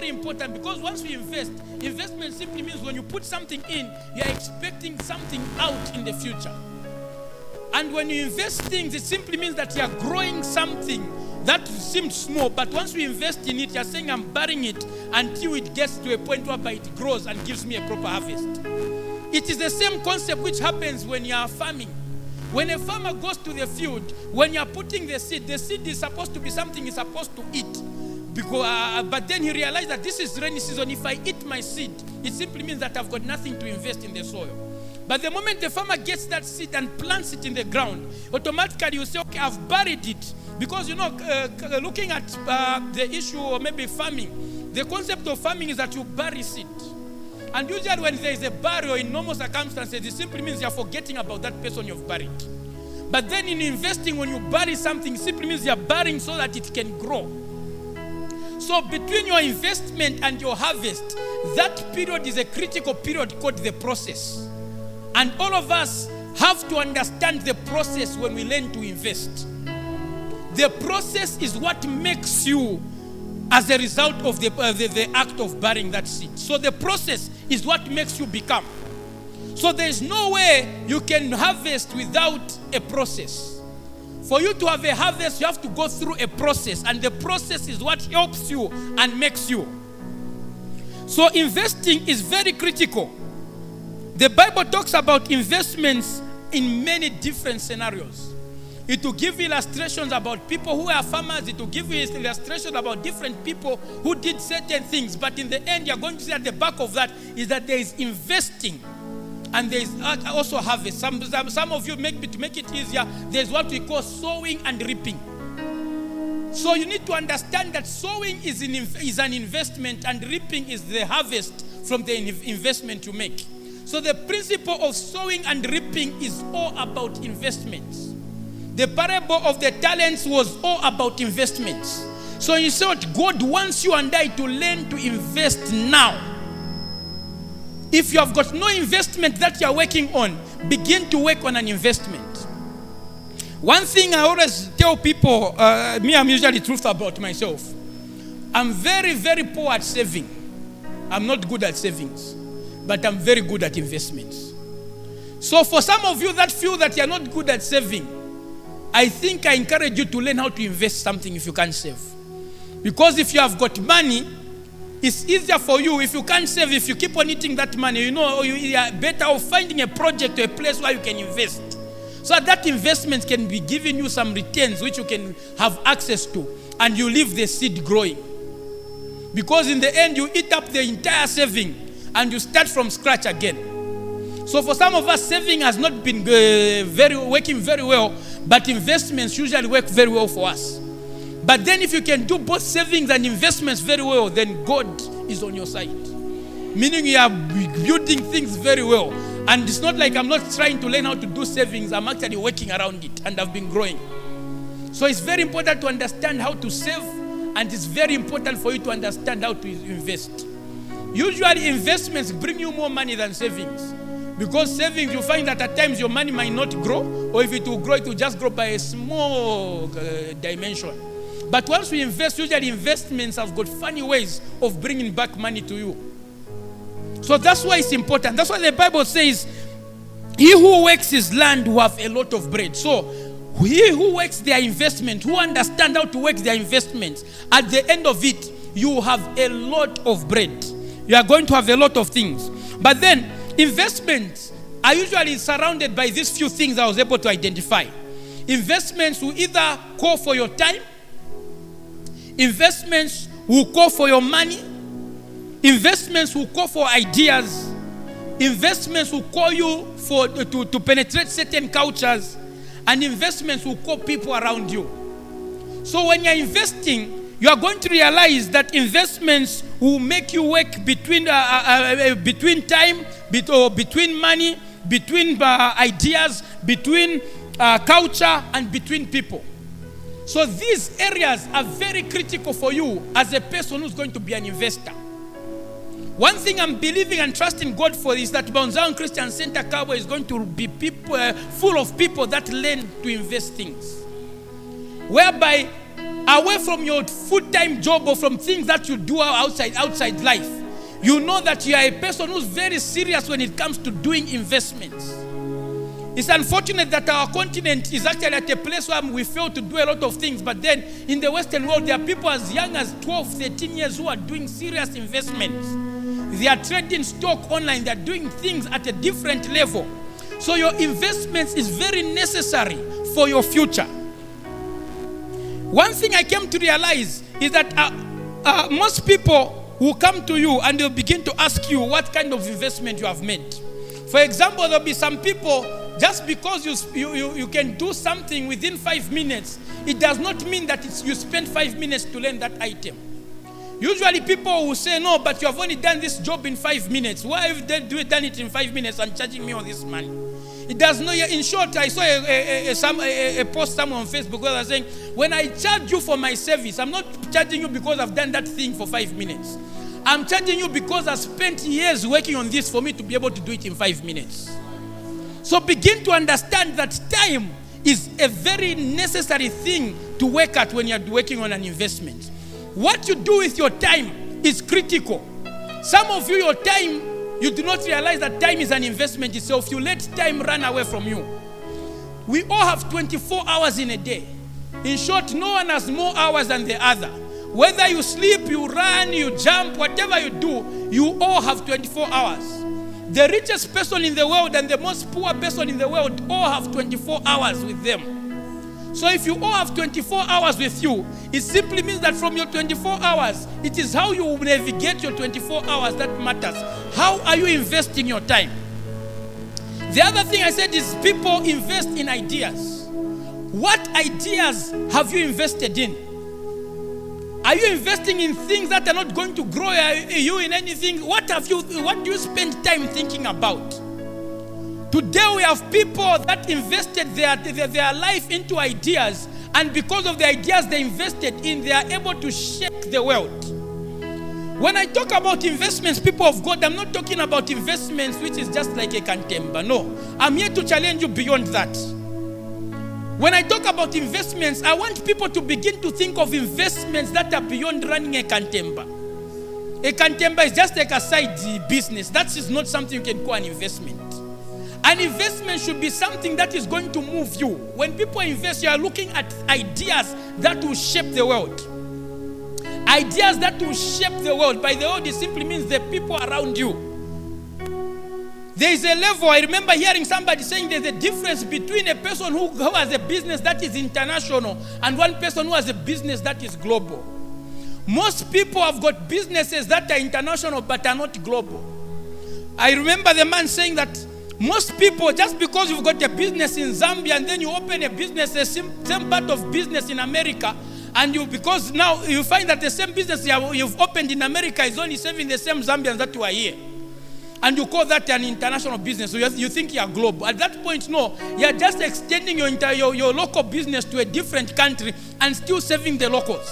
very important, because once we invest, investment simply means when you put something in, you are expecting something out in the future. And when you invest things, it simply means that you are growing something that seemed small, but once we invest in it, you are saying I'm burying it until it gets to a point whereby it grows and gives me a proper harvest. It is the same concept which happens when you are farming. When a farmer goes to the field, when you are putting the seed is supposed to be something he's supposed to eat. But then he realized that this is rainy season. If I eat my seed, it simply means that I've got nothing to invest in the soil. But the moment the farmer gets that seed and plants it in the ground, automatically you say, okay, I've buried it. Because, looking at the issue or maybe farming, the concept of farming is that you bury seed. And usually when there is a burial in normal circumstances, it simply means you're forgetting about that person you've buried. But then in investing, when you bury something, it simply means you're burying so that it can grow. So between your investment and your harvest, that period is a critical period called the process. And all of us have to understand the process when we learn to invest. The process is what makes you as a result of the act of burying that seed. So the process is what makes you become. So there is no way you can harvest without a process. For you to have a harvest, you have to go through a process, and the process is what helps you and makes you. So investing is very critical. The Bible talks about investments in many different scenarios. It will give illustrations about people who are farmers. It will give you illustrations about different people who did certain things. But in the end, you're going to see at the back of that is that there is investing. And there is also harvest. Some of you, to make it easier, there's what we call sowing and reaping. So you need to understand that sowing is an investment and reaping is the harvest from the investment you make. So the principle of sowing and reaping is all about investments. The parable of the talents was all about investments. So you see what God wants you and I to learn to invest now. If you have got no investment that you are working on, begin to work on an investment. One thing I always tell people, I'm usually truthful about myself. I'm very, very poor at saving. I'm not good at savings, but I'm very good at investments. So for some of you that feel that you're not good at saving, I think I encourage you to learn how to invest something if you can't save. Because if you have got money, it's easier for you. If you can't save, if you keep on eating that money, you are better off finding a project or a place where you can invest. So that investment can be giving you some returns which you can have access to, and you leave the seed growing. Because in the end, you eat up the entire saving and you start from scratch again. So for some of us, saving has not been working very well, but investments usually work very well for us. But then if you can do both savings and investments very well, then God is on your side. Meaning you are building things very well. And it's not like I'm not trying to learn how to do savings. I'm actually working around it, and I've been growing. So it's very important to understand how to save, and it's very important for you to understand how to invest. Usually investments bring you more money than savings. Because savings, you find that at times your money might not grow, or if it will grow, it will just grow by a small dimension. But once we invest, usually investments have got funny ways of bringing back money to you. So that's why it's important. That's why the Bible says, he who works his land will have a lot of bread. So he who works their investment, who understand how to work their investments, at the end of it, you have a lot of bread. You are going to have a lot of things. But then, investments are usually surrounded by these few things I was able to identify. Investments will either call for your time. Investments will call for your money. Investments will call for ideas. Investments will call you to penetrate certain cultures. And investments will call people around you. So when you're investing, you are going to realize that investments will make you work between time, between money, between ideas, between culture, and between people. So these areas are very critical for you as a person who's going to be an investor. One thing I'm believing and trusting God for is that Mount Zion Christian Center Cowboy is going to be full of people that learn to invest things. Whereby away from your full-time job or from things that you do outside life, you know that you are a person who's very serious when it comes to doing investments. It's unfortunate that our continent is actually at a place where we fail to do a lot of things, but then in the Western world, there are people as young as 12, 13 years who are doing serious investments. They are trading stock online. They are doing things at a different level. So your investments is very necessary for your future. One thing I came to realize is that most people will come to you and they'll begin to ask you what kind of investment you have made. For example, there'll be some people, just because you can do something within 5 minutes, it does not mean that you spend 5 minutes to learn that item. Usually people will say, no, but you have only done this job in 5 minutes. Why have you done it in 5 minutes and charging me all this money? It does not. In short, I saw a post somewhere on Facebook where they were saying, when I charge you for my service, I'm not charging you because I've done that thing for 5 minutes. I'm charging you because I spent years working on this for me to be able to do it in 5 minutes. So begin to understand that time is a very necessary thing to work at when you're working on an investment. What you do with your time is critical. Some of you, your time, you do not realize that time is an investment itself. You let time run away from you. We all have 24 hours in a day. In short, no one has more hours than the other. Whether you sleep, you run, you jump, whatever you do, you all have 24 hours. The richest person in the world and the most poor person in the world all have 24 hours with them. So if you all have 24 hours with you, it simply means that from your 24 hours, it is how you navigate your 24 hours that matters. How are you investing your time? The other thing I said is people invest in ideas. What ideas have you invested in? Are you investing in things that are not going to grow you in anything? What do you spend time thinking about? Today we have people that invested their life into ideas, and because of the ideas they invested in, they are able to shake the world. When I talk about investments, people of God, I'm not talking about investments which is just like a cantemba. No, I'm here to challenge you beyond that. When I talk about investments, I want people to begin to think of investments that are beyond running a cantemba. A cantemba is just like a side business. That is not something you can call an investment. An investment should be something that is going to move you. When people invest, you are looking at ideas that will shape the world. Ideas that will shape the world. By the world, it simply means the people around you. There is a level. I remember hearing somebody saying there's a difference between a person who has a business that is international and one person who has a business that is global. Most people have got businesses that are international but are not global. I remember the man saying that most people, just because you've got a business in Zambia and then you open a business, the same part of business in America, and because now you find that the same business you've opened in America is only serving the same Zambians that were here. And you call that an international business, so you think you are global. At that point, no, you are just extending your local business to a different country and still serving the locals.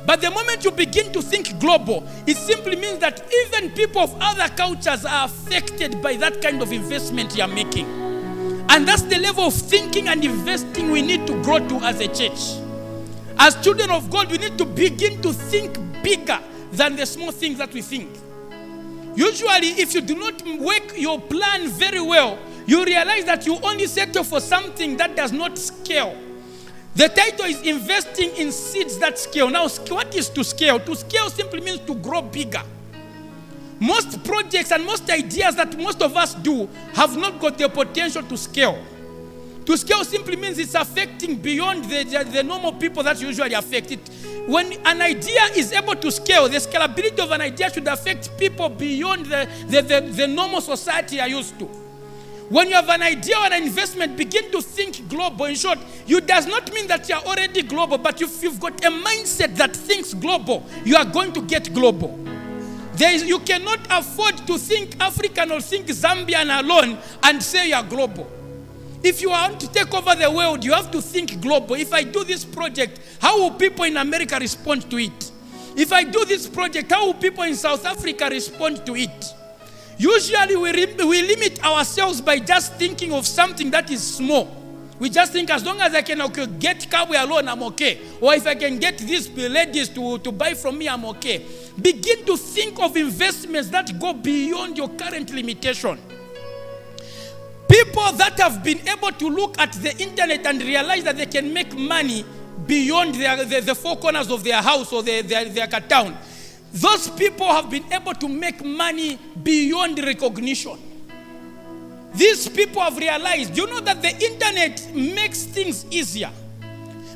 But the moment you begin to think global, it simply means that even people of other cultures are affected by that kind of investment you are making. And that's the level of thinking and investing we need to grow to as a church. As children of God, we need to begin to think bigger than the small things that we think. Usually, if you do not work your plan very well, you realize that you only settle for something that does not scale. The title is investing in seeds that scale. Now, what is to scale? To scale simply means to grow bigger. Most projects and most ideas that most of us do have not got the potential to scale. To scale simply means it's affecting beyond the normal people that usually affect it. When an idea is able to scale, the scalability of an idea should affect people beyond the normal society are used to. When you have an idea or an investment, begin to think global. In short, it does not mean that you are already global, but if you've got a mindset that thinks global, you are going to get global. You cannot afford to think African or think Zambian alone and say you are global. If you want to take over the world, you have to think global. If I do this project, how will people in America respond to it? If I do this project, how will people in South Africa respond to it? Usually we limit ourselves by just thinking of something that is small. We just think as long as I can get Kabwe alone, I'm okay. Or if I can get these ladies to buy from me, I'm okay. Begin to think of investments that go beyond your current limitation. People that have been able to look at the internet and realize that they can make money beyond the four corners of their house or their town. Those people have been able to make money beyond recognition. These people have realized, you know, that the internet makes things easier.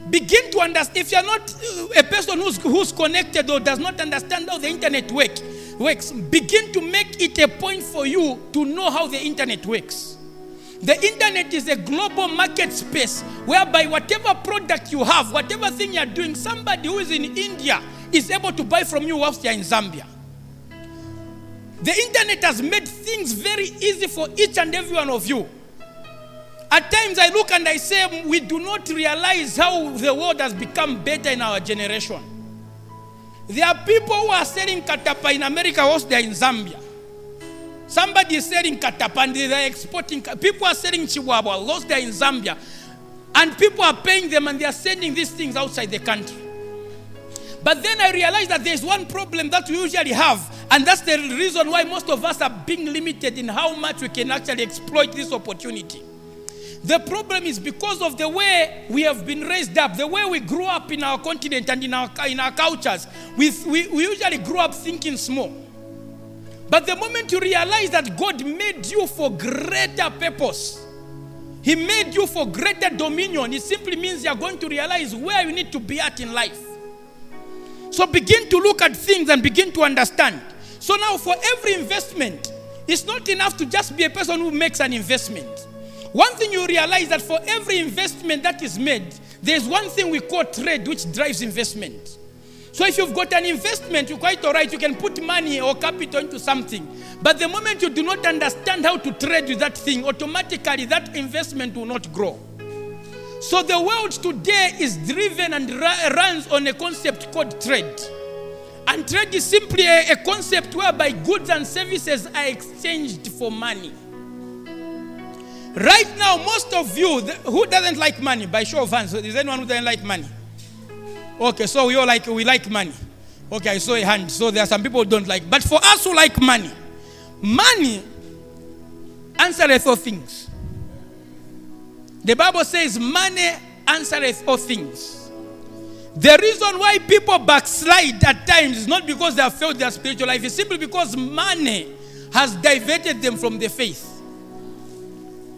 Begin to understand. If you're not a person who's connected or does not understand how the internet works, begin to make it a point for you to know how the internet works. The internet is a global market space whereby whatever product you have, whatever thing you're doing, somebody who is in India is able to buy from you whilst you're in Zambia. The internet has made things very easy for each and every one of you. At times I look and I say, we do not realize how the world has become better in our generation. There are people who are selling katapa in America whilst they are in Zambia. Somebody is selling katapa and they are exporting. People are selling chihuahua whilst they are in Zambia. And people are paying them and they are sending these things outside the country. But then I realized that there's one problem that we usually have, and that's the reason why most of us are being limited in how much we can actually exploit this opportunity. The problem is because of the way we have been raised up, the way we grew up in our continent and in our cultures. We usually grew up thinking small. But the moment you realize that God made you for greater purpose, He made you for greater dominion, it simply means you are going to realize where you need to be at in life. So begin to look at things and begin to understand. So now for every investment, it's not enough to just be a person who makes an investment. One thing you realize that for every investment that is made, there's one thing we call trade which drives investment. So if you've got an investment, you're quite all right, you can put money or capital into something. But the moment you do not understand how to trade with that thing, automatically that investment will not grow. So the world today is driven and runs on a concept called trade. And trade is simply a concept whereby goods and services are exchanged for money. Right now, most of you, who doesn't like money? By show of hands, is anyone who doesn't like money? Okay, so we like money. Okay, I saw a hand. So there are some people who don't like. But for us who like money, money answereth all things. The Bible says money answereth all things. The reason why people backslide at times is not because they have failed their spiritual life. It's simply because money has diverted them from the faith.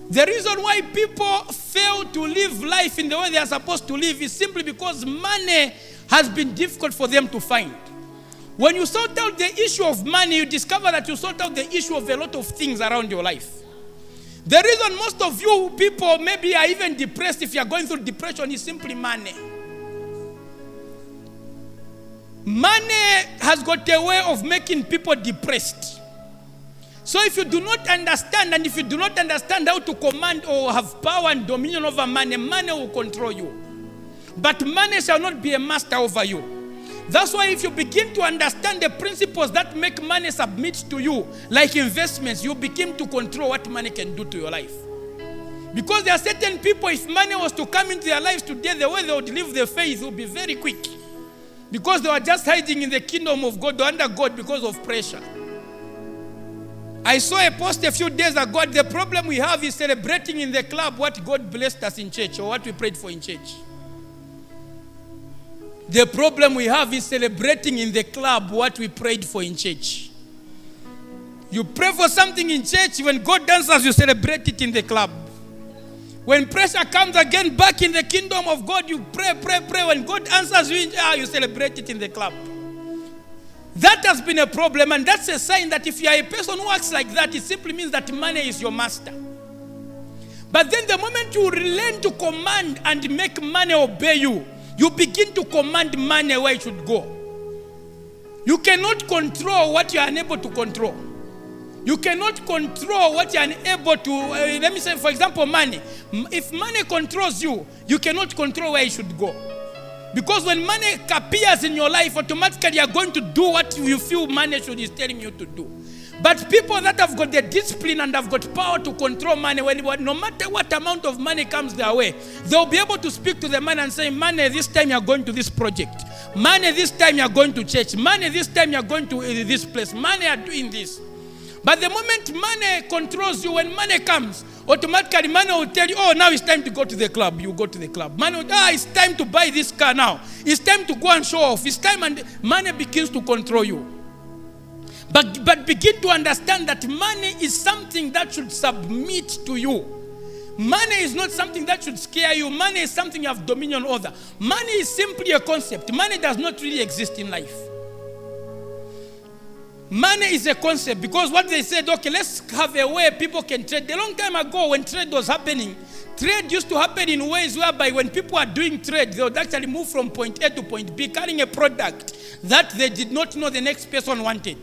The reason why people fail to live life in the way they are supposed to live is simply because money has been difficult for them to find. When you sort out the issue of money, you discover that you sort out the issue of a lot of things around your life. The reason most of you people maybe are even depressed if you are going through depression is simply money. Money has got a way of making people depressed. So if you do not understand, and if you do not understand how to command or have power and dominion over money, money will control you. But money shall not be a master over you. That's why if you begin to understand the principles that make money submit to you, like investments, you begin to control what money can do to your life. Because there are certain people, if money was to come into their lives today, the way they would live their faith would be very quick. Because they were just hiding in the kingdom of God or under God because of pressure. I saw a post a few days ago. The problem we have is celebrating in the club what God blessed us in church or what we prayed for in church. The problem we have is celebrating in the club what we prayed for in church. You pray for something in church, when God answers, you celebrate it in the club. When pressure comes again back in the kingdom of God, you pray. When God answers you, you celebrate it in the club. That has been a problem, and that's a sign that if you are a person who acts like that, it simply means that money is your master. But then the moment you learn to command and make money obey you, you begin to command money where it should go. You cannot control what you are unable to control. You cannot control what you are unable to, let me say, for example, money. If money controls you, you cannot control where it should go. Because when money appears in your life, automatically you are going to do what you feel money is telling you to do. But people that have got the discipline and have got power to control money, no matter what amount of money comes their way, they'll be able to speak to the man and say, money, this time you're going to this project. Money, this time you're going to church. Money, this time you're going to this place. Money are doing this. But the moment money controls you, when money comes, automatically money will tell you, oh, now it's time to go to the club. You go to the club. Money will, it's time to buy this car now. It's time to go and show off. It's time, and money begins to control you. But begin to understand that money is something that should submit to you. Money is not something that should scare you. Money is something you have dominion over. Money is simply a concept. Money does not really exist in life. Money is a concept, because what they said, okay, let's have a way people can trade. A long time ago when trade was happening, trade used to happen in ways whereby when people are doing trade, they would actually move from point A to point B, carrying a product that they did not know the next person wanted.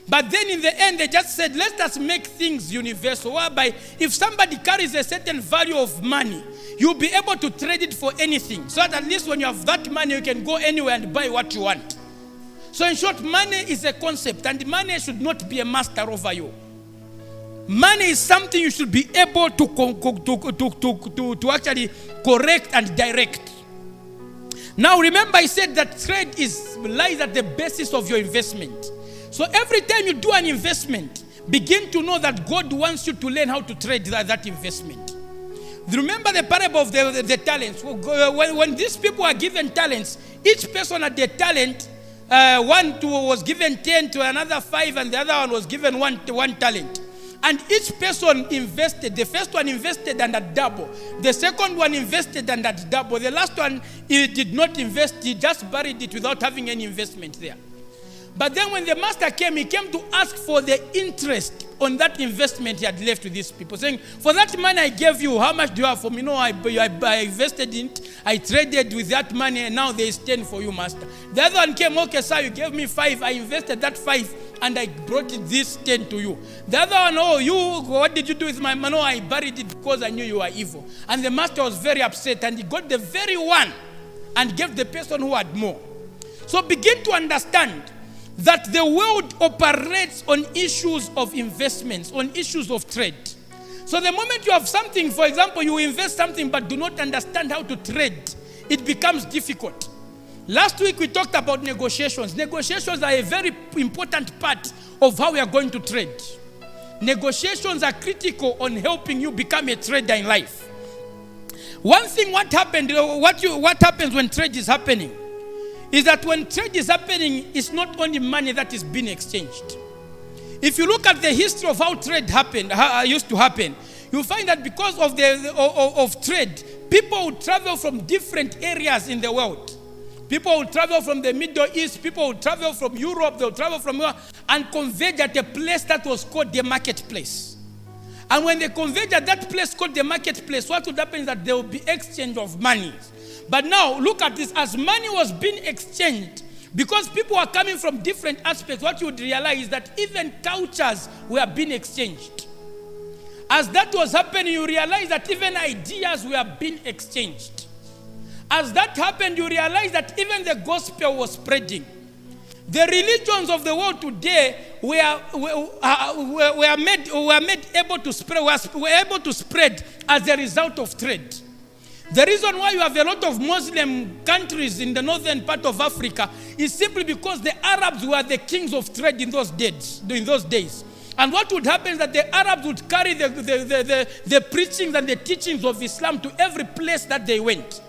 But then in the end, they just said, let's just make things universal, whereby if somebody carries a certain value of money, you'll be able to trade it for anything. So that at least when you have that money, you can go anywhere and buy what you want. So in short, money is a concept, and money should not be a master over you. Money is something you should be able to actually correct and direct. Now remember, I said that trade lies at the basis of your investment. So every time you do an investment, begin to know that God wants you to learn how to trade that investment. Remember the parable of the talents. When these people are given talents, each person had their talent. One was given 10, to another 5, and the other one was given one talent. And each person invested. The first one invested and had double. The second one invested and had double. The last one, he did not invest. He just buried it without having any investment there. But then when the master came, he came to ask for the interest on that investment he had left with these people, saying, for that money I gave you, how much do you have for me? No, I invested in it, I traded with that money, and now there is 10 for you, master. The other one came, okay, sir, you gave me 5, I invested that 5, and I brought this 10 to you. The other one, oh, you, what did you do with my money? No, I buried it because I knew you were evil. And the master was very upset, and he got the very one and gave the person who had more. So begin to understand that the world operates on issues of investments, on issues of trade. So the moment you have something, for example, you invest something but do not understand how to trade, it becomes difficult. Last week we talked about negotiations. Negotiations are a very important part of how we are going to trade. Negotiations are critical on helping you become a trader in life. One thing, what happens when trade is happening is that when trade is happening, it's not only money that is being exchanged. If you look at the history of how trade used to happen, you'll find that because of trade, people would travel from different areas in the world. People would travel from the Middle East, people would travel from Europe, they'll travel from Europe, and converge at a place that was called the marketplace. And when they converge at that place called the marketplace, what would happen is that there will be exchange of money. But now, look at this. As money was being exchanged, because people were coming from different aspects, what you would realize is that even cultures were being exchanged. As that was happening, you realize that even ideas were being exchanged. As that happened, you realize that even the gospel was spreading. The religions of the world today were able to spread as a result of trade. The reason why you have a lot of Muslim countries in the northern part of Africa is simply because the Arabs were the kings of trade in those days. And what would happen is that the Arabs would carry the preachings and the teachings of Islam to every place that they went.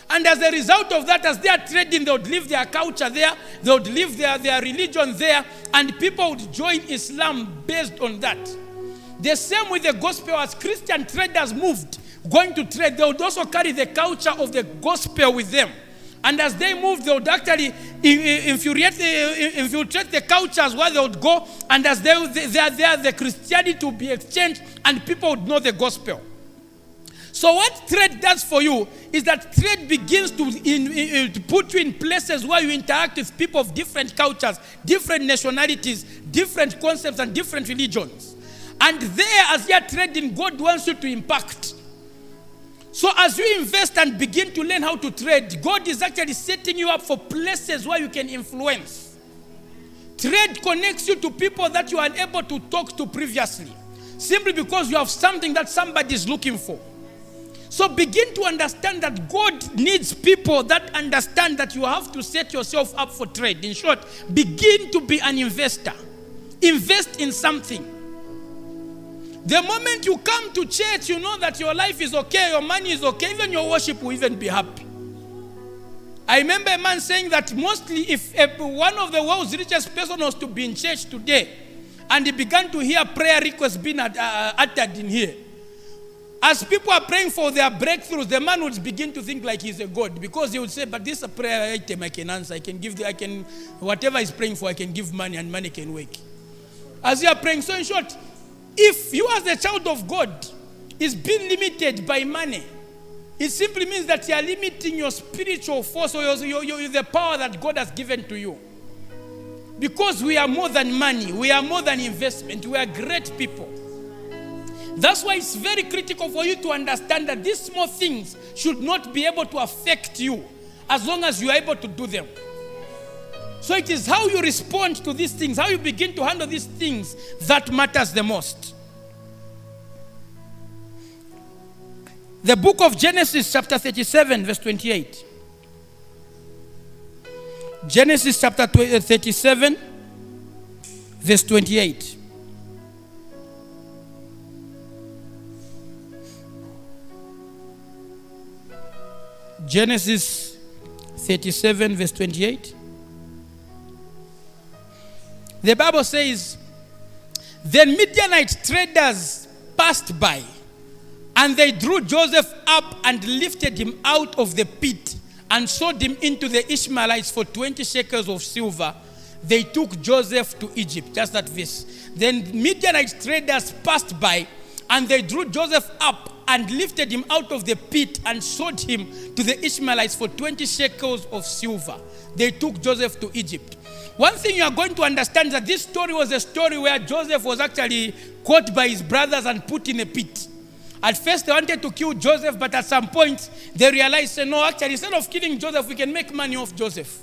And as a result of that, as they are trading, they would leave their culture there, they would leave their religion there, and people would join Islam based on that. The same with the gospel. As Christian traders moved, going to trade, they would also carry the culture of the gospel with them. And as they moved, they would actually infiltrate the cultures where they would go. And as they are there, the Christianity will be exchanged and people would know the gospel. So what trade does for you is that trade begins to put you in places where you interact with people of different cultures, different nationalities, different concepts, and different religions. And there, as you are trading, God wants you to impact. So as you invest and begin to learn how to trade, God is actually setting you up for places where you can influence. Trade connects you to people that you are unable to talk to previously, simply because you have something that somebody is looking for. So begin to understand that God needs people that understand that you have to set yourself up for trade. In short, begin to be an investor. Invest in something. The moment you come to church, you know that your life is okay, your money is okay, even your worship will even be happy. I remember a man saying that mostly if one of the world's richest person was to be in church today, and he began to hear prayer requests being uttered in here, as people are praying for their breakthroughs, the man would begin to think like he's a god, because he would say, but this is a prayer item I can answer. Whatever he's praying for, I can give money and money can work. As you are praying. So in short, if you as a child of God is being limited by money, it simply means that you are limiting your spiritual force or the power that God has given to you. Because we are more than money. We are more than investment. We are great people. That's why it's very critical for you to understand that these small things should not be able to affect you as long as you are able to do them. So it is how you respond to these things, how you begin to handle these things that matters the most. The book of Genesis chapter 37 verse 28. Genesis chapter 37 verse 28. Genesis 37 verse 28. The Bible says, then Midianite traders passed by, and they drew Joseph up and lifted him out of the pit and sold him into the Ishmaelites for 20 shekels of silver. They took Joseph to Egypt. Just that verse. Then Midianite traders passed by, and they drew Joseph up and lifted him out of the pit and sold him to the Ishmaelites for 20 shekels of silver. They took Joseph to Egypt. One thing you are going to understand is that this story was a story where Joseph was actually caught by his brothers and put in a pit. At first they wanted to kill Joseph, but at some point they realized, no, actually instead of killing Joseph, we can make money off Joseph.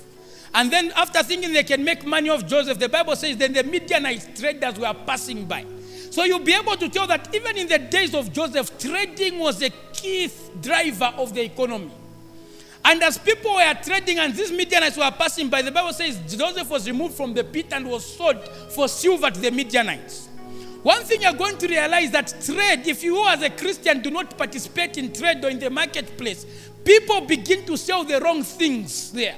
And then after thinking they can make money off Joseph, the Bible says then the Midianite traders were passing by. So you'll be able to tell that even in the days of Joseph, trading was a key driver of the economy. And as people were trading and these Midianites were passing by, the Bible says Joseph was removed from the pit and was sold for silver to the Midianites. One thing you're going to realize that trade, if you as a Christian do not participate in trade or in the marketplace, people begin to sell the wrong things there.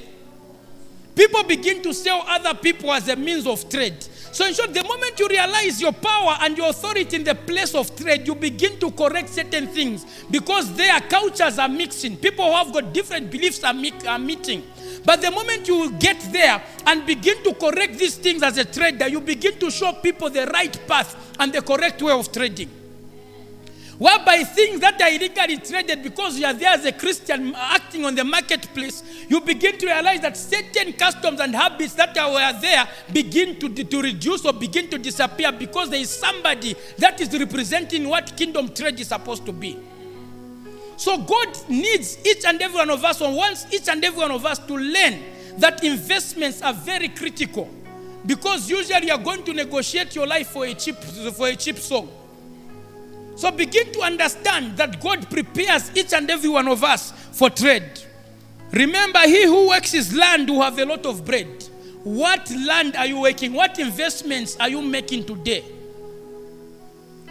People begin to sell other people as a means of trade. So in short, the moment you realize your power and your authority in the place of trade, you begin to correct certain things because their cultures are mixing. People who have got different beliefs are meeting. But the moment you get there and begin to correct these things as a trader, you begin to show people the right path and the correct way of trading. Whereby things that are illegally traded, because you are there as a Christian acting on the marketplace, you begin to realize that certain customs and habits that were there begin to reduce or begin to disappear because there is somebody that is representing what kingdom trade is supposed to be. So God needs each and every one of us, or wants each and every one of us to learn that investments are very critical, because usually you are going to negotiate your life for a cheap song. So begin to understand that God prepares each and every one of us for trade. Remember, he who works his land will have a lot of bread. What land are you working? What investments are you making today?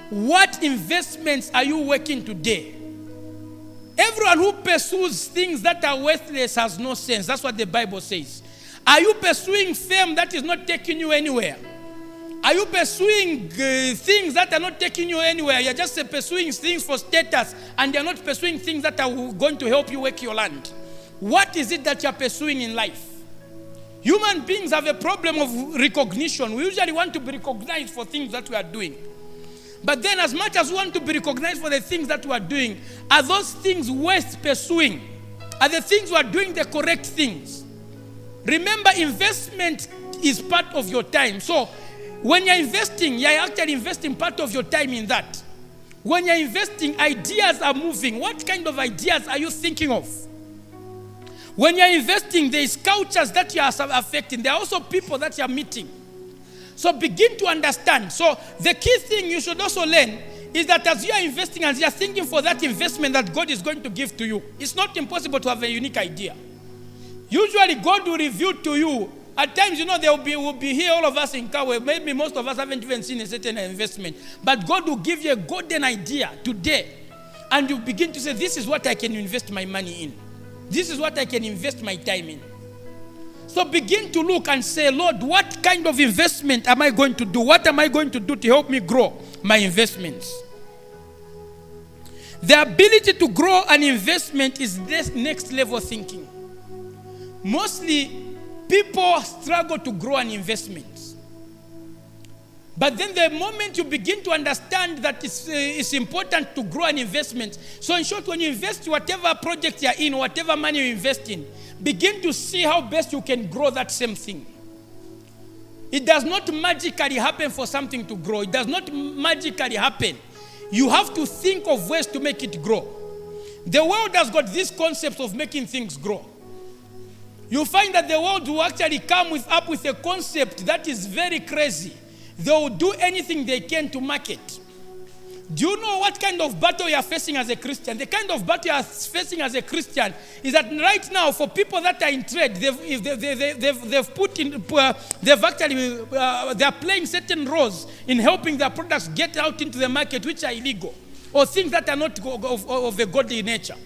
What investments are you working today? Everyone who pursues things that are worthless has no sense. That's what the Bible says. Are you pursuing fame that is not taking you anywhere? Are you pursuing things that are not taking you anywhere? You're just pursuing things for status, and you're not pursuing things that are going to help you work your land. What is it that you're pursuing in life? Human beings have a problem of recognition. We usually want to be recognized for things that we are doing. But then as much as we want to be recognized for the things that we are doing, are those things worth pursuing? Are the things we are doing the correct things? Remember, investment is part of your time. So when you're investing, you're actually investing part of your time in that. When you're investing, ideas are moving. What kind of ideas are you thinking of? When you're investing, there's cultures that you are affecting. There are also people that you're meeting. So begin to understand. So the key thing you should also learn is that as you are investing, as you are thinking for that investment that God is going to give to you, it's not impossible to have a unique idea. Usually God will reveal to you. At times, we'll be here, all of us in Kawe. Maybe most of us haven't even seen a certain investment. But God will give you a golden idea today. And you begin to say, this is what I can invest my money in. This is what I can invest my time in. So begin to look and say, Lord, what kind of investment am I going to do? What am I going to do to help me grow my investments? The ability to grow an investment is this next level thinking. Mostly, people struggle to grow an investment. But then the moment you begin to understand that it's important to grow an investment, so in short, when you invest whatever project you're in, whatever money you invest in, begin to see how best you can grow that same thing. It does not magically happen for something to grow. It does not magically happen. You have to think of ways to make it grow. The world has got this concept of making things grow. You find that the world will actually come up with a concept that is very crazy. They will do anything they can to market. Do you know what kind of battle you are facing as a Christian? The kind of battle you are facing as a Christian is that right now, for people that are in trade, they are playing certain roles in helping their products get out into the market, which are illegal, or things that are not of a godly nature.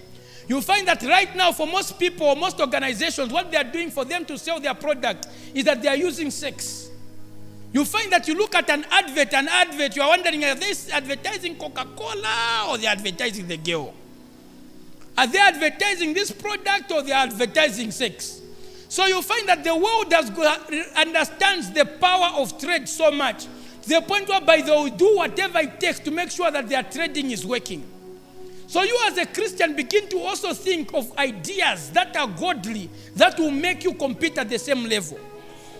You find that right now, for most people, or most organizations, what they are doing for them to sell their product is that they are using sex. You find that you look at an advert, you are wondering, are they advertising Coca-Cola or they are advertising the girl? Are they advertising this product or they are advertising sex? So you find that the world understands the power of trade so much, to the point whereby they will do whatever it takes to make sure that their trading is working. So you as a Christian begin to also think of ideas that are godly, that will make you compete at the same level.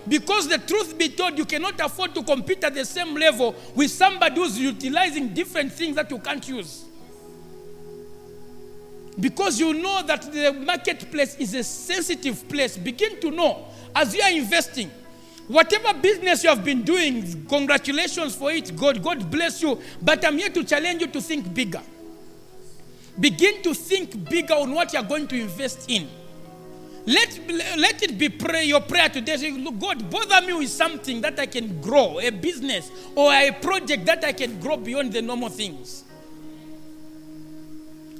Because the truth be told, you cannot afford to compete at the same level with somebody who's utilizing different things that you can't use. Because you know that the marketplace is a sensitive place. Begin to know, as you are investing, whatever business you have been doing, congratulations for it, God bless you. But I'm here to challenge you to think bigger. Begin to think bigger on what you're going to invest in. Let it be your prayer today. Say, look, God, bother me with something that I can grow, a business or a project that I can grow beyond the normal things.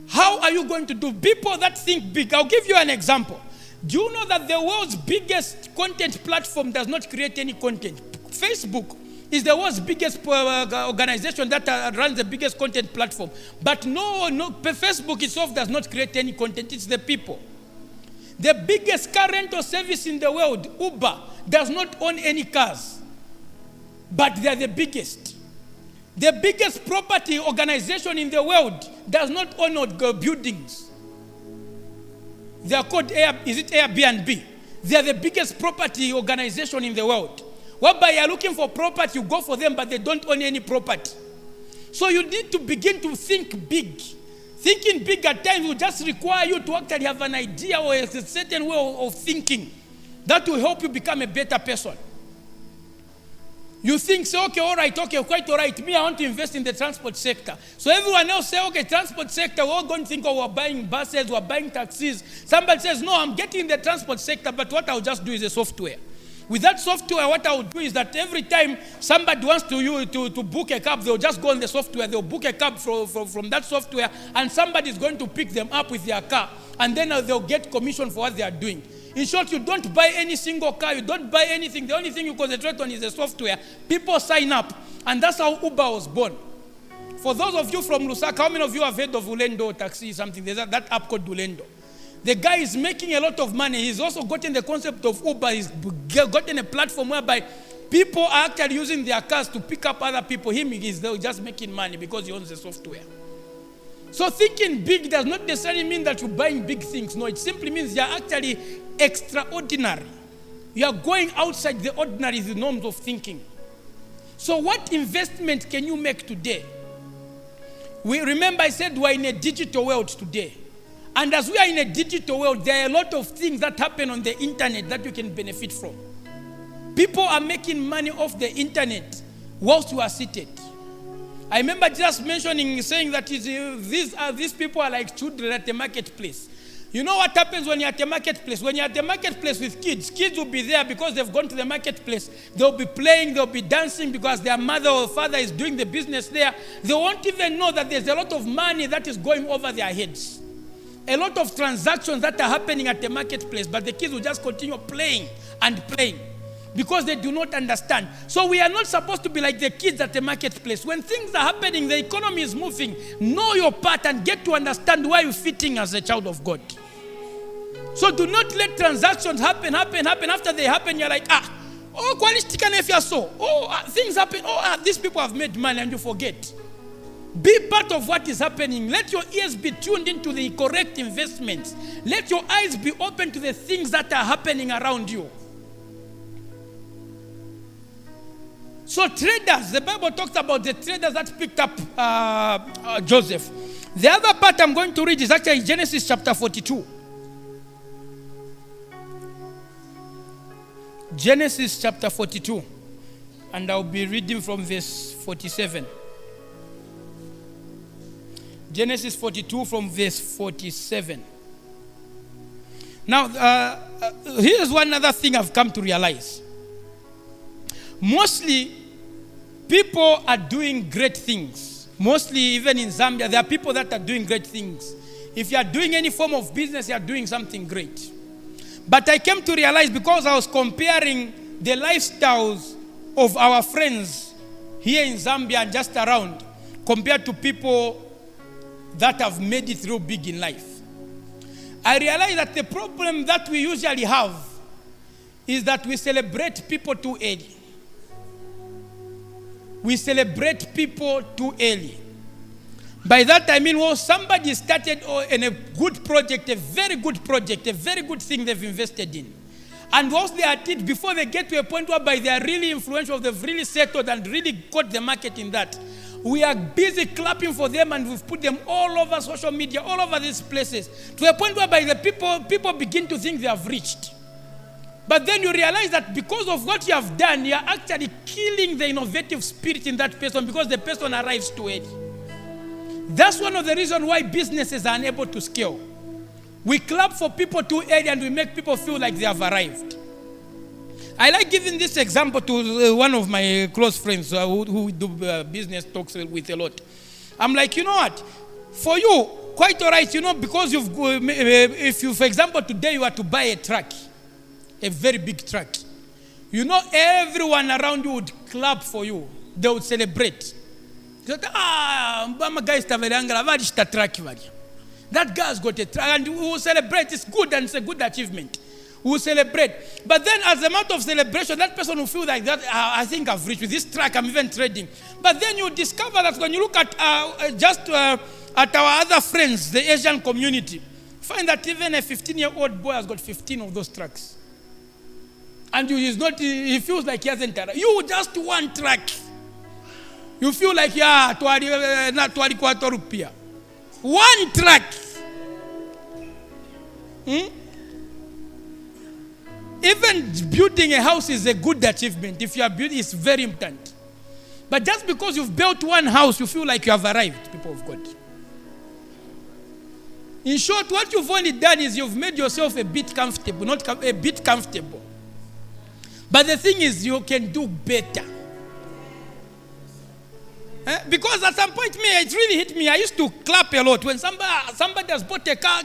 How are you going to do? People that think big. I'll give you an example. Do you know that the world's biggest content platform does not create any content? Facebook is the world's biggest organization that runs the biggest content platform. But no, Facebook itself does not create any content. It's the people. The biggest car rental service in the world, Uber, does not own any cars. But they are the biggest. The biggest property organization in the world does not own buildings. They are called Airbnb. They are the biggest property organization in the world. Whereby you are looking for property, you go for them, but they don't own any property. So you need to begin to think big. Thinking big at times will just require you to actually have an idea or a certain way of thinking that will help you become a better person. You think, say, okay, all right, quite all right. Me, I want to invest in the transport sector. So everyone else say, okay, transport sector, we're all going to think, oh, we're buying buses, we're buying taxis. Somebody says, no, I'm getting in the transport sector, but what I'll just do is a software. With that software, what I would do is that every time somebody wants to book a cab, they'll just go on the software, they'll book a cab from that software, and somebody is going to pick them up with their car, and then they'll get commission for what they are doing. In short, you don't buy any single car, you don't buy anything. The only thing you concentrate on is the software. People sign up, and that's how Uber was born. For those of you from Lusaka, how many of you have heard of Ulendo Taxi, something? There's that app called Ulendo. The guy is making a lot of money. He's also gotten the concept of Uber. He's gotten a platform whereby people are actually using their cars to pick up other people. He's just making money because he owns the software. So thinking big does not necessarily mean that you're buying big things. No, it simply means you're actually extraordinary. You are going outside the ordinary, the norms of thinking. So what investment can you make today? Remember I said we're in a digital world today. And as we are in a digital world, there are a lot of things that happen on the internet that you can benefit from. People are making money off the internet whilst you are seated. I remember just mentioning, saying that these people are like children at the marketplace. You know what happens when you're at the marketplace? When you're at the marketplace with kids will be there because they've gone to the marketplace. They'll be playing, they'll be dancing because their mother or father is doing the business there. They won't even know that there's a lot of money that is going over their heads. A lot of transactions that are happening at the marketplace, but the kids will just continue playing and playing because they do not understand. So we are not supposed to be like the kids at the marketplace. When things are happening, the economy is moving, know your part and get to understand where you're fitting as a child of God. So do not let transactions happen. After they happen, you're like, things happen. These people have made money, and you forget. Be part of what is happening. Let your ears be tuned into the correct investments. Let your eyes be open to the things that are happening around you. So traders, the Bible talks about the traders that picked up Joseph. The other part I'm going to read is actually Genesis chapter 42. Genesis chapter 42. And I'll be reading from verse 47. Genesis 42 from verse 47. Now, here's one other thing I've come to realize. Mostly, people are doing great things. Mostly, even in Zambia, there are people that are doing great things. If you are doing any form of business, you are doing something great. But I came to realize, because I was comparing the lifestyles of our friends here in Zambia and just around, compared to people that have made it real big in life, I realized that the problem that we usually have is that we celebrate people too early. We celebrate people too early. By that I mean, somebody started in a good project, a very good project, a very good thing they've invested in. And whilst they are at it, before they get to a point whereby they are really influential, they've really settled and really got the market in that, we are busy clapping for them, and we've put them all over social media, all over these places, to a point whereby the people begin to think they have reached. But then you realize that because of what you have done, you are actually killing the innovative spirit in that person, because the person arrives too early. That's one of the reasons why businesses are unable to scale. We clap for people too early, and we make people feel like they have arrived. I like giving this example to one of my close friends who do business talks with a lot. I'm like, you know what? For you, quite all right, because if you, for example, today you are to buy a truck, a very big truck, everyone around you would clap for you. They would celebrate. That guy's got a truck, and we will celebrate. It's good, and it's a good achievement. We will celebrate. But then, as a matter of celebration, that person will feel like that, I think I've reached with this truck, I'm even trading. But then you discover that when you look at at our other friends, the Asian community, find that even a 15-year-old boy has got 15 of those trucks. And he feels like he hasn't arrived. You just one truck. You feel like, one truck. Even building a house is a good achievement. If you are building, it's very important. But just because you've built one house, you feel like you have arrived, people of God. In short, what you've only done is you've made yourself a bit comfortable, a bit comfortable. But the thing is, you can do better. Because at some point, it really hit me. I used to clap a lot when somebody has bought a car.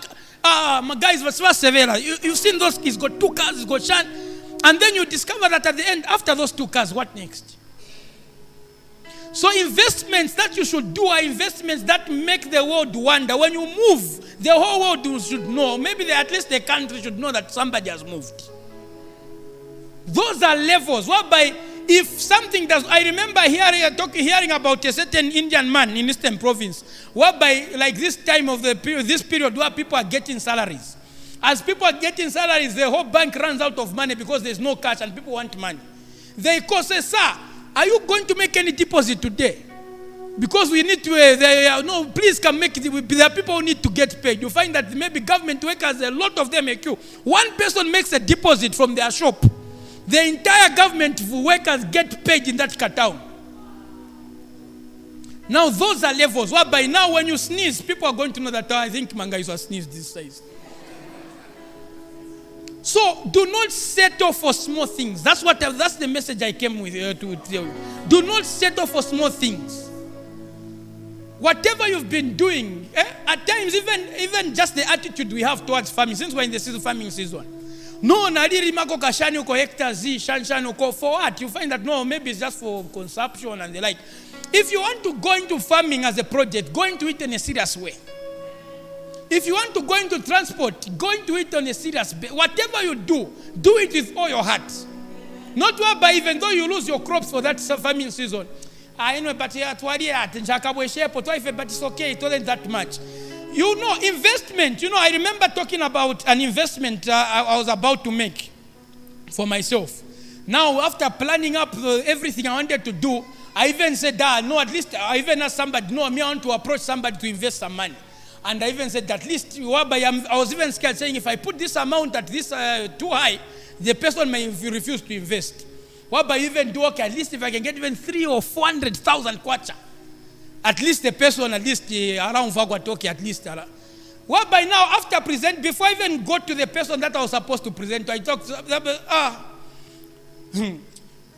My guys was severe. You've seen those. He's got 2 cars. He's got Shan, and then you discover that at the end, after those 2 cars, what next? So investments that you should do are investments that make the world wonder. When you move, the whole world should know. Maybe at least the country should know that somebody has moved. Those are levels whereby, if something does, I remember hearing about a certain Indian man in Eastern Province, whereby, like this time of this period where people are getting salaries. As people are getting salaries, the whole bank runs out of money because there's no cash and people want money. They call, say, sir, are you going to make any deposit today? Because we need to, no, please come make it. There are people who need to get paid. You find that maybe government workers, a lot of them make you. One person makes a deposit from their shop. The entire government workers get paid in that town. Now those are levels whereby now when you sneeze, people are going to know that I think Manga is a sneeze this size. So do not settle for small things. That's the message I came with to tell you. Do not settle for small things. Whatever you've been doing, at times even just the attitude we have towards farming, since we're in the farming season. No, nadiri mako kashani uko hectares zi, shanshan uko for what? You find that no, maybe it's just for consumption and the like. If you want to go into farming as a project, go into it in a serious way. If you want to go into transport, go into it on a serious way. Whatever you do it with all your heart. Not whereby even though you lose your crops for that farming season. I know, but but it's okay, it wasn't that much. You know, investment. You know, I remember talking about an investment I was about to make for myself. Now, after planning up everything I wanted to do, I even said, no, at least I even asked somebody, no, I want to approach somebody to invest some money. And I even said, at least, I was even scared, saying, if I put this amount at this too high, the person may refuse to invest. Whereby even do, okay, at least if I can get even 300,000 or 400,000 kwacha, at least the person, at least around Vagwatoki, at least. Whereby now, after present, before I even go to the person that I was supposed to present to, I talked,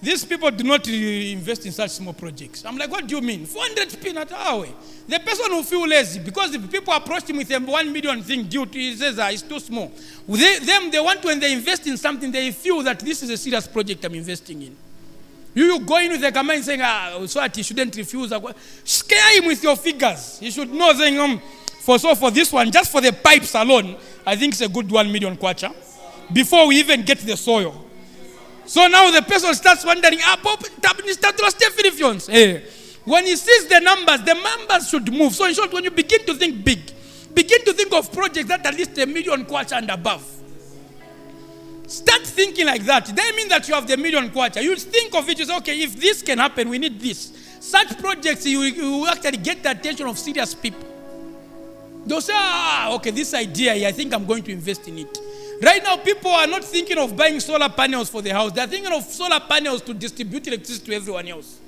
these people do not invest in such small projects. I'm like, what do you mean? 400 peanut away. The person will feel lazy because if people approach him with a 1 million thing due to, he says it's too small. They want to, when they invest in something, they feel that this is a serious project I'm investing in. You go in with a comment saying, so that he shouldn't refuse. Scare him with your figures. He should know saying, for this one, just for the pipes alone, I think it's a good 1 million kwacha. Before we even get the soil. So now the person starts wondering, when he sees the numbers should move. So in short, when you begin to think big, begin to think of projects that at least 1 million kwacha and above. Start thinking like that. They mean that you have the 1 million kwacha. You think of it, you say, okay, if this can happen, we need this. Such projects, you actually get the attention of serious people. They'll say, okay, this idea, I think I'm going to invest in it. Right now, people are not thinking of buying solar panels for the house. They're thinking of solar panels to distribute electricity to everyone else.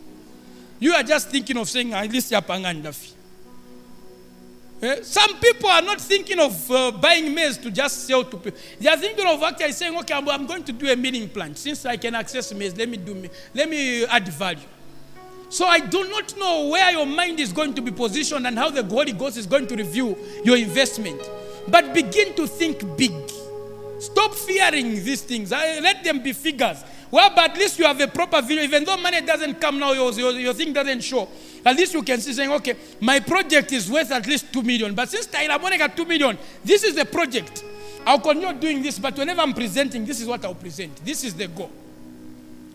You are just thinking of saying, at least Yapangandafi. Some people are not thinking of buying maize to just sell to people. They are thinking of actually saying, okay, I'm going to do a milling plant. Since I can access maize, let me add value. So I do not know where your mind is going to be positioned and how the Holy Ghost is going to review your investment. But begin to think big. Stop fearing these things. Let them be figures. Well, but at least you have a proper view. Even though money doesn't come now, your thing doesn't show. At least you can see saying, okay, my project is worth at least 2 million. But since I got 2 million, this is the project. I'll continue doing this, but whenever I'm presenting, this is what I'll present. This is the goal.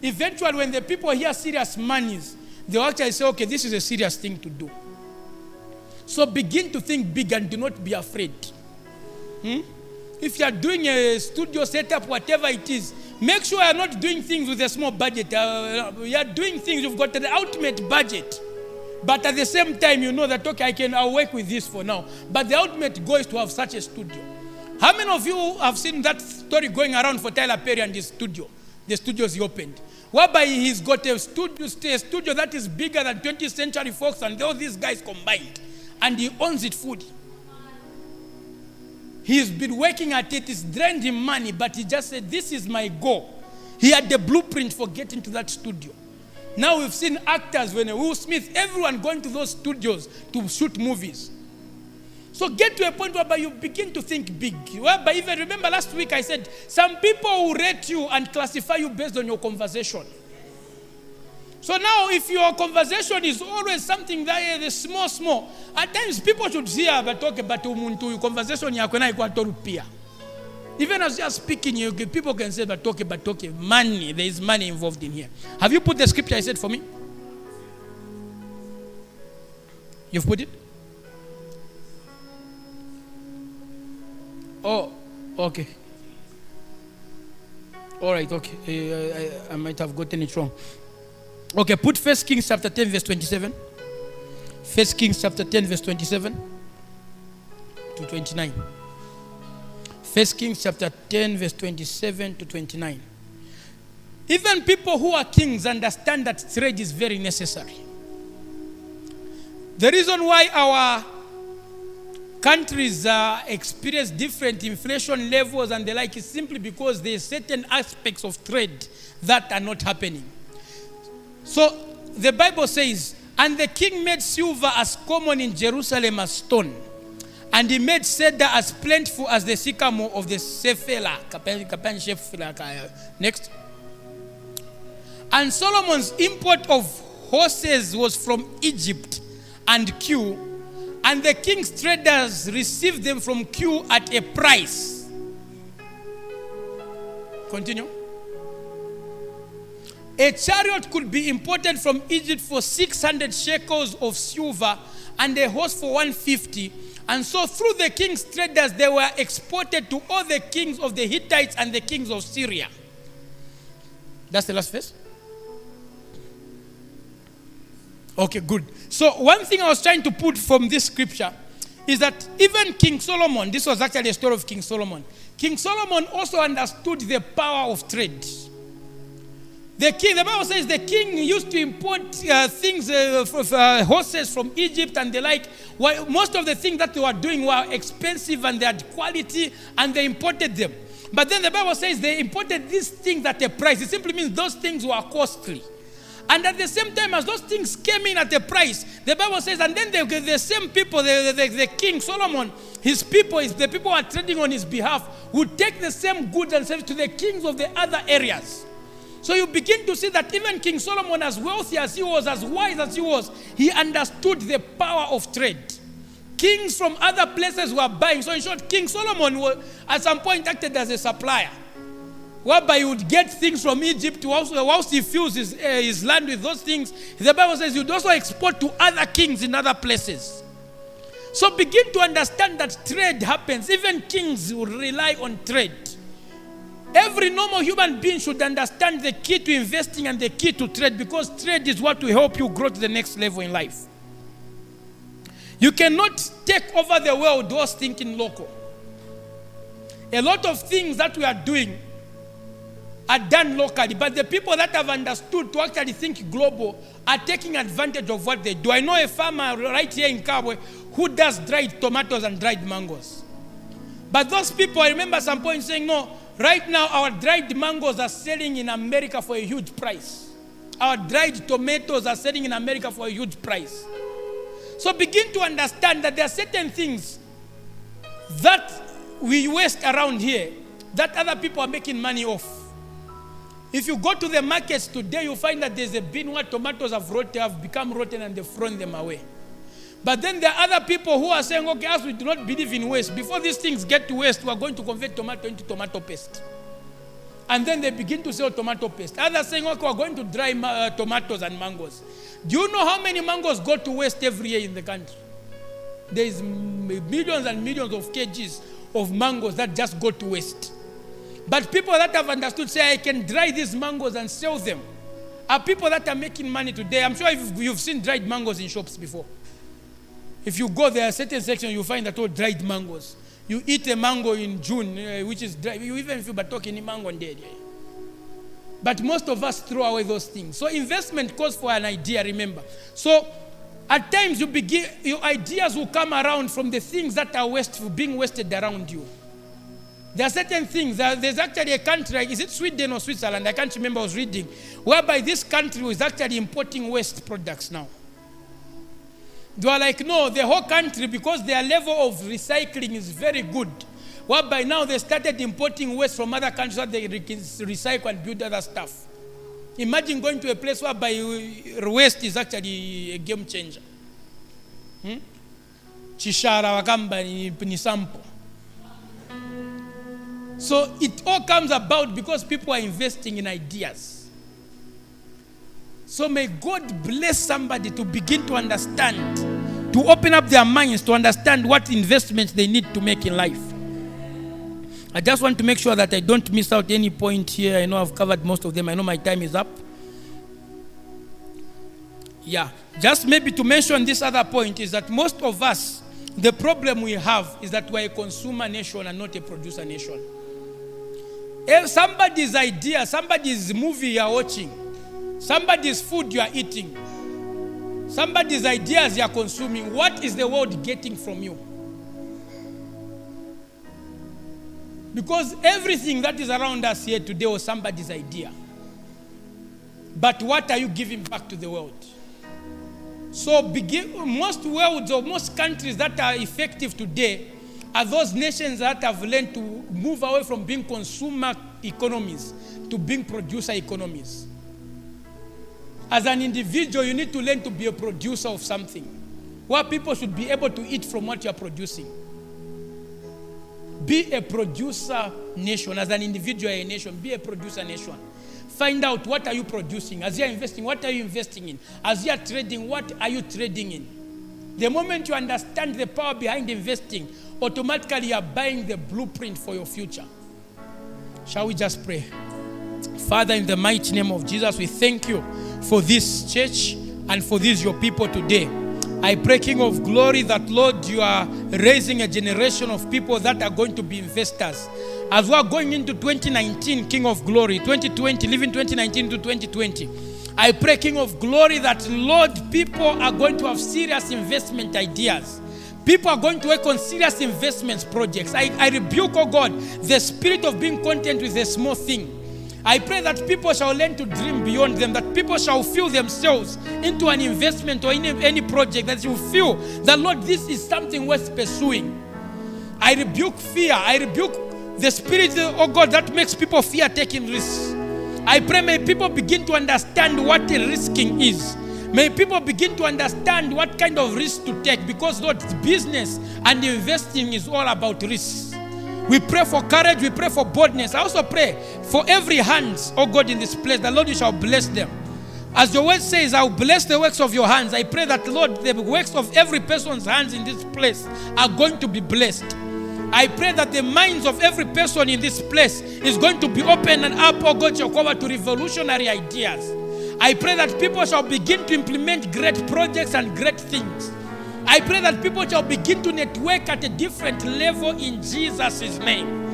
Eventually, when the people hear serious monies, they'll actually say, okay, this is a serious thing to do. So begin to think big and do not be afraid. If you are doing a studio setup, whatever it is, make sure you are not doing things with a small budget. You are doing things, you've got the ultimate budget. But at the same time, you know that, okay, I'll work with this for now. But the ultimate goal is to have such a studio. How many of you have seen that story going around for Tyler Perry and his studio? The studios he opened. Whereby he's got a studio that is bigger than 20th Century Fox and all these guys combined. And he owns it fully. He's been working at it, it's drained him money, but he just said, this is my goal. He had the blueprint for getting to that studio. Now we've seen actors, when Will Smith, everyone going to those studios to shoot movies. So get to a point whereby you begin to think big. Whereby even, remember last week I said, some people will rate you and classify you based on your conversation. So now if your conversation is always something that is small, at times people should see but talk about conversation even as you are speaking, people can say but talk, money, there is money involved in here. Have you put the scripture I said for me? You've put it? Oh, okay. All right, okay. I might have gotten it wrong. Okay, put 1 Kings chapter 10 verse 27. 1 Kings chapter 10 verse 27 to 29. 1 Kings chapter 10 verse 27 to 29. Even people who are kings understand that trade is very necessary. The reason why our countries experience different inflation levels and the like is simply because there are certain aspects of trade that are not happening. So the Bible says, and the king made silver as common in Jerusalem as stone, and he made cedar as plentiful as the sycamore of the Sephela. Next. And Solomon's import of horses was from Egypt and Q, and the king's traders received them from Q at a price. Continue. A chariot could be imported from Egypt for 600 shekels of silver and a horse for 150. And so through the king's traders, they were exported to all the kings of the Hittites and the kings of Syria. That's the last verse. Okay, good. So one thing I was trying to put from this scripture is that even King Solomon, this was actually a story of King Solomon. King Solomon also understood the power of trade. The Bible says the king used to import things, horses from Egypt and the like. Most of the things that they were doing were expensive and they had quality, and they imported them. But then the Bible says they imported these things at a price. It simply means those things were costly. And at the same time as those things came in at a price, the Bible says, and then the same people, the king Solomon, his people, the people who are trading on his behalf, would take the same goods and service to the kings of the other areas. So you begin to see that even King Solomon, as wealthy as he was, as wise as he was, he understood the power of trade. Kings from other places were buying. So in short, King Solomon at some point acted as a supplier, whereby he would get things from Egypt whilst he fills his land with those things. The Bible says he would also export to other kings in other places. So begin to understand that trade happens. Even kings will rely on trade. Every normal human being should understand the key to investing and the key to trade, because trade is what will help you grow to the next level in life. You cannot take over the world whilst thinking local. A lot of things that we are doing are done locally, but the people that have understood to actually think global are taking advantage of what they do. I know a farmer right here in Kabwe who does dried tomatoes and dried mangoes. But those people, I remember some point saying, no, right now our dried mangoes are selling in America for a huge price. Our dried tomatoes are selling in America for a huge price. So begin to understand that there are certain things that we waste around here that other people are making money off. If you go to the markets today, you'll find that there's a bin where tomatoes have become rotten and they've thrown them away. But then there are other people who are saying, okay, as we do not believe in waste, before these things get to waste, we are going to convert tomato into tomato paste. And then they begin to sell tomato paste. Others saying, okay, we are going to dry tomatoes and mangoes. Do you know how many mangoes go to waste every year in the country? There is millions and millions of kgs of mangoes that just go to waste. But people that have understood say, I can dry these mangoes and sell them, are people that are making money today. I'm sure you've seen dried mangoes in shops before. If you go there, a certain section, you find that all dried mangoes. You eat a mango in June, which is dry. You even feel but talking mango dead. But most of us throw away those things. So investment calls for an idea, remember. So at times your ideas will come around from the things that are wasteful, being wasted around you. There are certain things. There's actually a country, is it Sweden or Switzerland? I can't remember, I was reading, whereby this country is actually importing waste products now. They are like, no, the whole country, because their level of recycling is very good, whereby now they started importing waste from other countries so they recycle and build other stuff. Imagine going to a place whereby waste is actually a game changer. Chishara wakamba ni sample. So it all comes about because people are investing in ideas. So may God bless somebody to begin to understand, to open up their minds to understand what investments they need to make in life. I just want to make sure that I don't miss out any point here. I know I've covered most of them. I know my time is up. Yeah, just maybe to mention this other point is that most of us, the problem we have is that we're a consumer nation and not a producer nation. If somebody's idea, somebody's movie you are watching, somebody's food you are eating, somebody's ideas you are consuming, what is the world getting from you? Because everything that is around us here today was somebody's idea. But what are you giving back to the world? So most worlds or most countries that are effective today are those nations that have learned to move away from being consumer economies to being producer economies. As an individual, you need to learn to be a producer of something, where people should be able to eat from what you are producing. Be a producer nation. As an individual, a nation, be a producer nation. Find out, what are you producing? As you are investing, what are you investing in? As you are trading, what are you trading in? The moment you understand the power behind investing, automatically you are buying the blueprint for your future. Shall we just pray? Father, in the mighty name of Jesus, we thank you for this church and for these your people today. I pray, King of Glory, that, Lord, you are raising a generation of people that are going to be investors. As we are going into 2019, King of Glory, 2020, leaving 2019 to 2020, I pray, King of Glory, that, Lord, people are going to have serious investment ideas. People are going to work on serious investments projects. I rebuke, oh God, the spirit of being content with a small thing. I pray that people shall learn to dream beyond them, that people shall feel themselves into an investment or in any project, that you feel that, Lord, this is something worth pursuing. I rebuke fear. I rebuke the spirit, oh God, that makes people fear taking risks. I pray, may people begin to understand what risking is. May people begin to understand what kind of risk to take, because, Lord, business and investing is all about risks. We pray for courage. We pray for boldness. I also pray for every hand, oh God, in this place, that, Lord, you shall bless them. As your word says, I will bless the works of your hands. I pray that, Lord, the works of every person's hands in this place are going to be blessed. I pray that the minds of every person in this place is going to be open and up, oh God, Jehovah, to revolutionary ideas. I pray that people shall begin to implement great projects and great things. I pray that people shall begin to network at a different level in Jesus' name.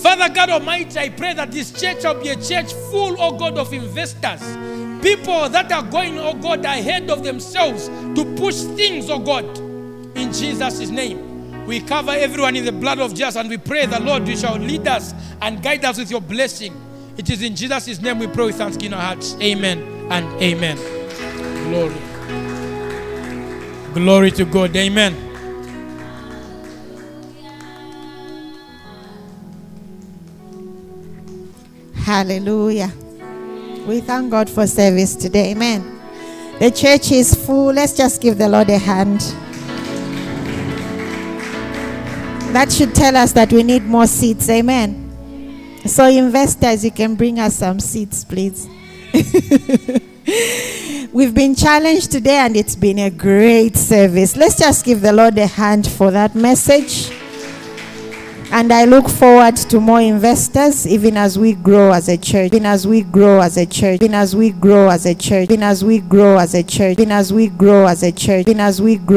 Father God Almighty, I pray that this church shall be a church full, oh God, of investors. People that are going, oh God, ahead of themselves to push things, oh God, in Jesus' name. We cover everyone in the blood of Jesus, and we pray that, Lord, you shall lead us and guide us with your blessing. It is in Jesus' name we pray with thanksgiving in our hearts. Amen and amen. Glory. Glory to God. Amen. Hallelujah. We thank God for service today. Amen. The church is full. Let's just give the Lord a hand. That should tell us that we need more seats. Amen. So investors, you can bring us some seats, please. We've been challenged today, and it's been a great service. Let's just give the Lord a hand for that message. And I look forward to more investors, even as we grow as a church, even as we grow as a church, even as we grow as a church, even as we grow as a church, even as we grow as a church, even as we grow.